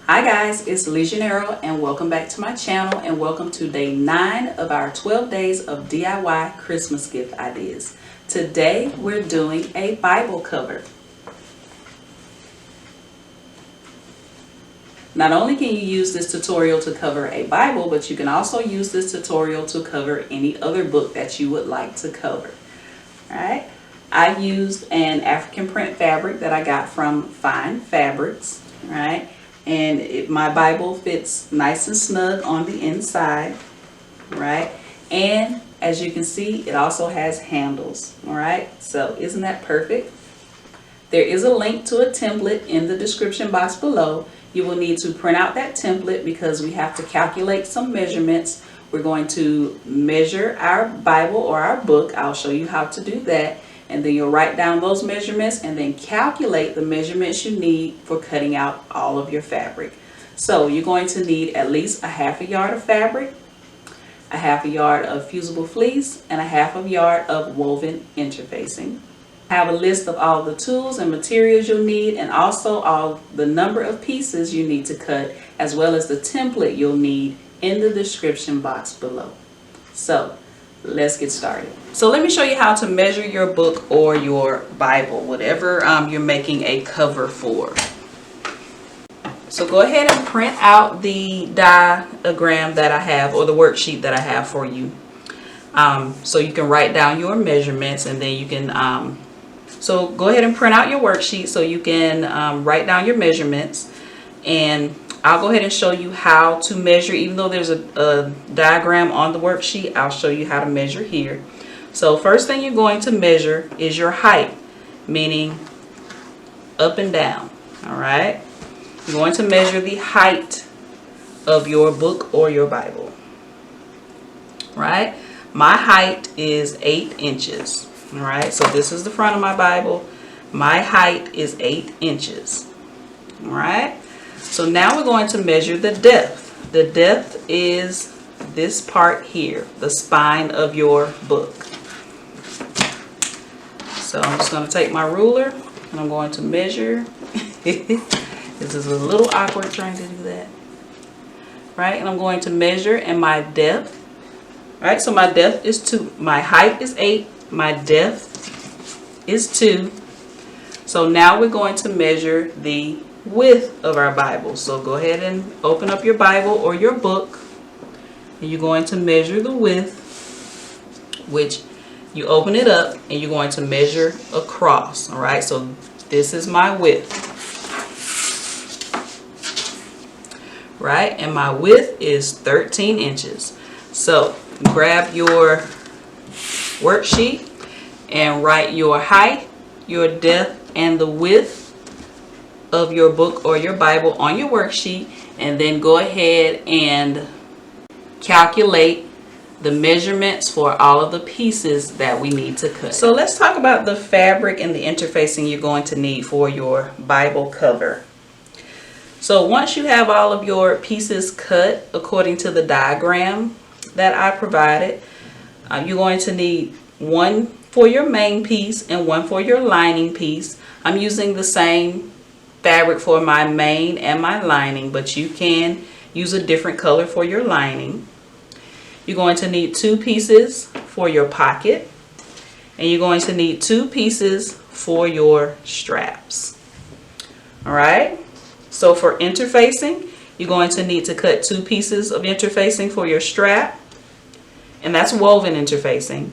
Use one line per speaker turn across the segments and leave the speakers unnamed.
Hi guys, it's Legionero and welcome back to my channel and welcome to day 9 of our 12 days of DIY Christmas gift ideas. Today we're doing a Bible cover. Not only can you use this tutorial to cover a Bible, but you can also use this tutorial to cover any other book that you would like to cover. Alright, I used an African print fabric that I got from Fine Fabrics, right? And my Bible fits nice and snug on the inside, right? And as you can see, it also has handles, all right? So isn't that perfect? There is a link to a template in the description box below. You will need to print out that template because we have to calculate some measurements. We're going to measure our Bible or our book. I'll show you how to do that. And then you'll write down those measurements and then calculate the measurements you need for cutting out all of your fabric. So you're going to need at least a ½ yard of fabric, a ½ yard of fusible fleece, and a ½ yard of woven interfacing. I have a list of all the tools and materials you'll need and also all the number of pieces you need to cut, as well as the template you'll need in the description box below. So let's get started. So let me show you how to measure your book or your Bible, whatever you're making a cover for. So go ahead and print out the diagram that I have, or the worksheet that I have for you. So you can write down your measurements, and then you can, so go ahead and print out your worksheet so you can write down your measurements. And I'll go ahead and show you how to measure. Even though there's a diagram on the worksheet, I'll show you how to measure here. So first thing you're going to measure is your height, meaning up and down. All right. You're going to measure the height of your book or your Bible. Right? My height is 8 inches. All right. So this is the front of my Bible. My height is 8 inches. All right. So now we're going to measure the depth. The depth is this part here, the spine of your book. So I'm just going to take my ruler and I'm going to measure. This is a little awkward trying to do that. Right? And I'm going to measure, and my depth. Right? So my depth is 2. My height is 8. My depth is 2. So now we're going to measure the width of our Bible. So go ahead and open up your Bible or your book, and you're going to measure the width, which you open it up and you're going to measure across. All right, so this is my width, right? And my width is 13 inches. So grab your worksheet and write your height, your depth, and the width of your book or your Bible on your worksheet, and then go ahead and calculate the measurements for all of the pieces that we need to cut. So let's talk about the fabric and the interfacing you're going to need for your Bible cover. So once you have all of your pieces cut according to the diagram that I provided, you're going to need one for your main piece and one for your lining piece. I'm using the same fabric for my main and my lining, but you can use a different color for your lining. You're going to need 2 pieces for your pocket, and you're going to need 2 pieces for your straps. All right, so for interfacing, you're going to need to cut 2 pieces of interfacing for your strap, and that's woven interfacing,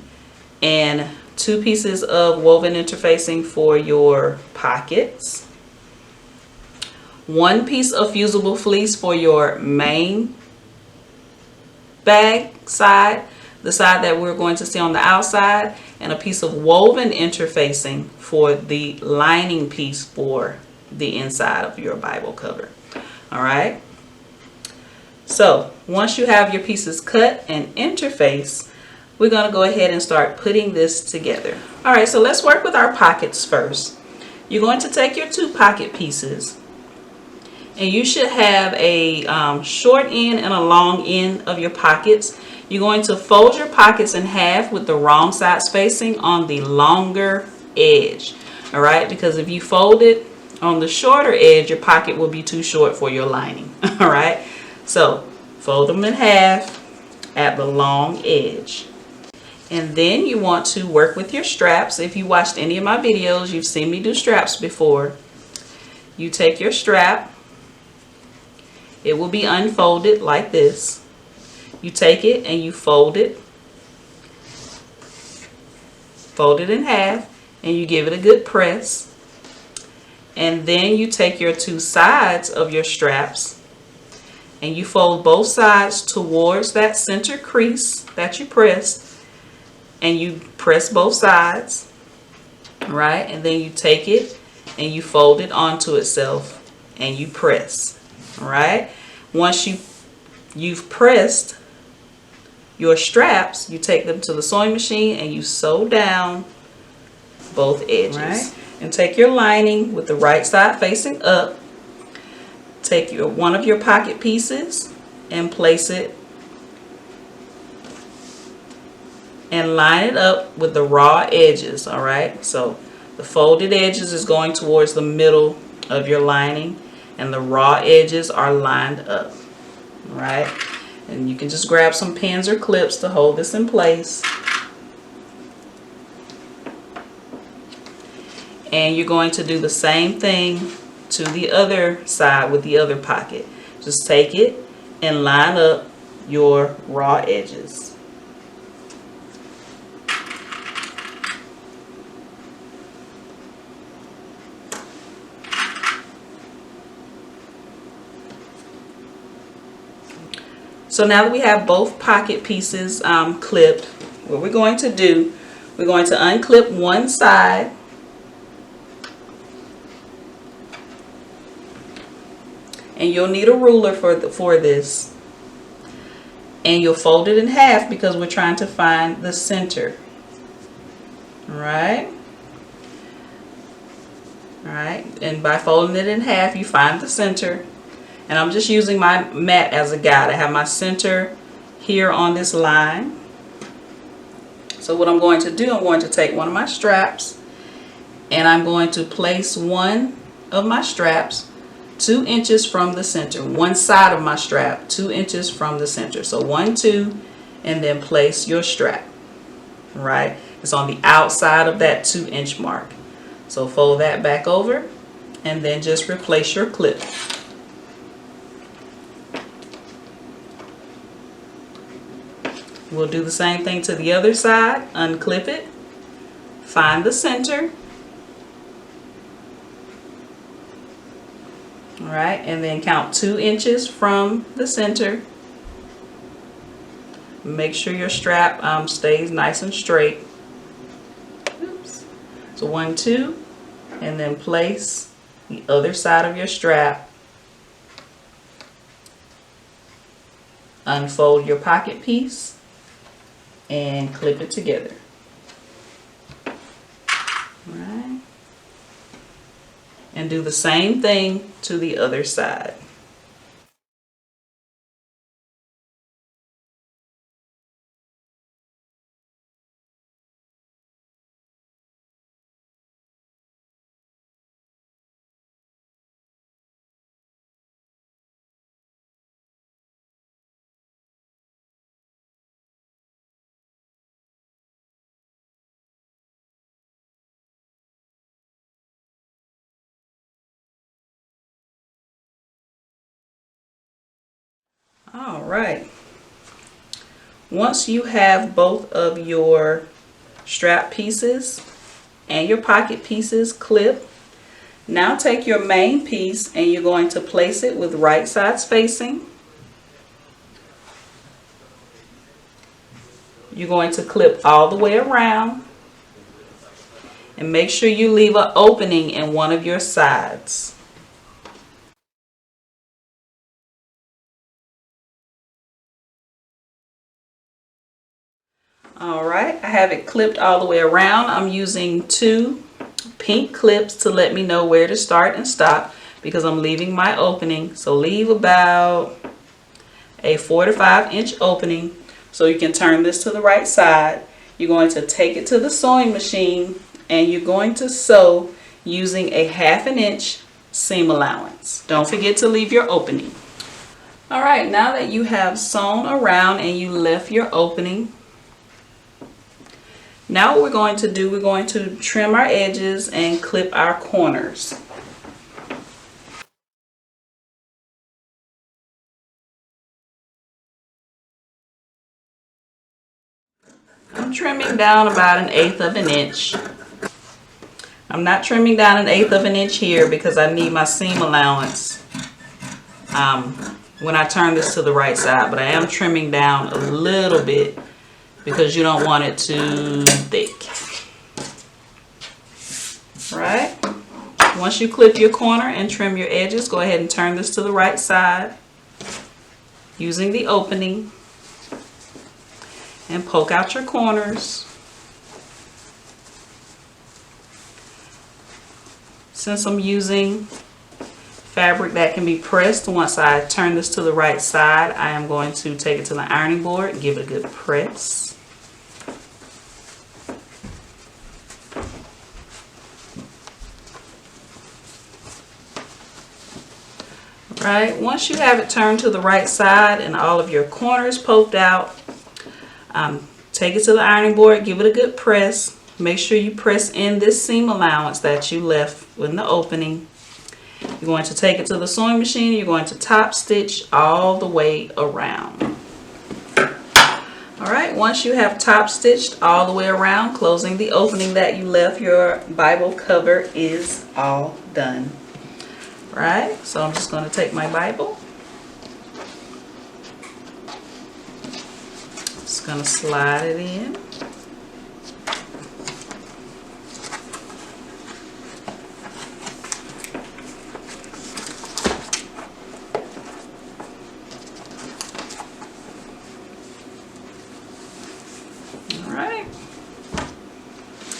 and 2 pieces of woven interfacing for your pockets. 1 piece of fusible fleece for your main bag side, the side that we're going to see on the outside, and a piece of woven interfacing for the lining piece for the inside of your Bible cover. All right. So once you have your pieces cut and interface, we're going to go ahead and start putting this together. All right, so let's work with our pockets first. You're going to take your 2 pocket pieces, and you should have a short end and a long end of your pockets. You're going to fold your pockets in half with the wrong side spacing on the longer edge. All right, because if you fold it On the shorter edge, your pocket will be too short for your lining. All right, so fold them in half at the long edge. And then you want to work with your straps. If you watched any of my videos, you've seen me do straps before. You take your strap. It will be unfolded like this. You take it and you fold it. Fold it in half and you give it a good press. And then you take your two sides of your straps and you fold both sides towards that center crease that you pressed, and you press both sides, right? And then you take it and you fold it onto itself and you press, all right? Once you've pressed your straps, you take them to the sewing machine and you sew down both edges. Right. And take your lining with the right side facing up. Take one of your pocket pieces and place it and line it up with the raw edges, all right? So the folded edges is going towards the middle of your lining and the raw edges are lined up, all right? And you can just grab some pins or clips to hold this in place. And you're going to do the same thing to the other side with the other pocket. Just take it and line up your raw edges. So now that we have both pocket pieces clipped, what we're going to do, we're going to unclip one side and you'll need a ruler for this, and you'll fold it in half because we're trying to find the center. All right, and by folding it in half you find the center. And I'm just using my mat as a guide. I have my center here on this line. So what I'm going to do, I'm going to take one of my straps and I'm going to place one of my straps 2 inches from the center. One side of my strap 2 inches from the center. So 1, 2, and then place your strap. Right? It's on the outside of that 2-inch mark. So fold that back over and then just replace your clip. We'll do the same thing to the other side. Unclip it, find the center, all right, and then count 2 inches from the center. Make sure your strap stays nice and straight. Oops. So 1, 2, and then place the other side of your strap. Unfold your pocket piece and clip it together. Right. And do the same thing to the other side. All right. Once you have both of your strap pieces and your pocket pieces clipped, now take your main piece and you're going to place it with right sides facing. You're going to clip all the way around and make sure you leave an opening in one of your sides. Alright, I have it clipped all the way around. I'm using 2 pink clips to let me know where to start and stop because I'm leaving my opening. So leave about a 4 to 5 inch opening so you can turn this to the right side. You're going to take it to the sewing machine and you're going to sew using a 1/2 inch seam allowance. Don't forget to leave your opening. All right, now that you have sewn around and you left your opening, now what we're going to do, we're going to trim our edges and clip our corners. I'm trimming down about 1/8 of an inch. I'm not trimming down 1/8 of an inch here because I need my seam allowance when I turn this to the right side, but I am trimming down a little bit because you don't want it too thick. Right? Once you clip your corner and trim your edges, go ahead and turn this to the right side using the opening and poke out your corners. Since I'm using fabric that can be pressed, once I turn this to the right side, I am going to take it to the ironing board and give it a good press. Right, once you have it turned to the right side and all of your corners poked out, take it to the ironing board, give it a good press. Make sure you press in this seam allowance that you left in the opening. You're going to take it to the sewing machine. You're going to top stitch all the way around. All right, once you have top stitched all the way around, closing the opening that you left, your Bible cover is all done. Right, so I'm just going to take my Bible. Just going to slide it in.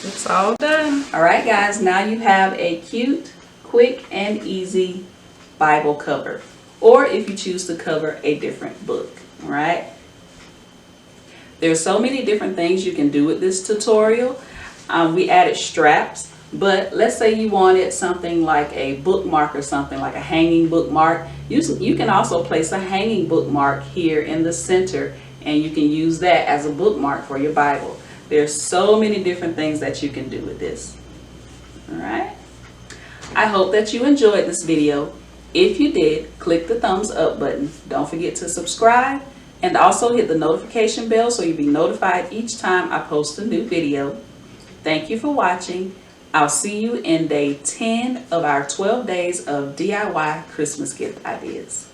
It's all done. All right, guys, now you have a cute, quick, and easy Bible cover, or if you choose to cover a different book. All right, there's so many different things you can do with this tutorial. We added straps, but let's say you wanted something like a bookmark or something like a hanging bookmark. You can also place a hanging bookmark here in the center, and you can use that as a bookmark for your Bible. There's so many different things that you can do with this. All right. I hope that you enjoyed this video. If you did, click the thumbs up button. Don't forget to subscribe and also hit the notification bell so you'll be notified each time I post a new video. Thank you for watching. I'll see you in day 10 of our 12 days of DIY Christmas gift ideas.